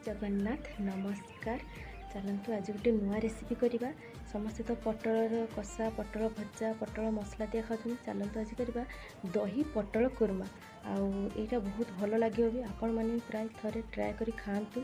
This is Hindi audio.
जगन्नाथ नमस्कार। चलतु आज गोटे नुआ रेसिपी करवा। समस्ते तो पटल कषा, पटल भजा, पटल मसला दिया खाऊँ। चलतु आज करवा दही पटल कुर्मा। आईटा बहुत भल लगे भी, आपण मैंने प्राय थे ट्राए कर खातु।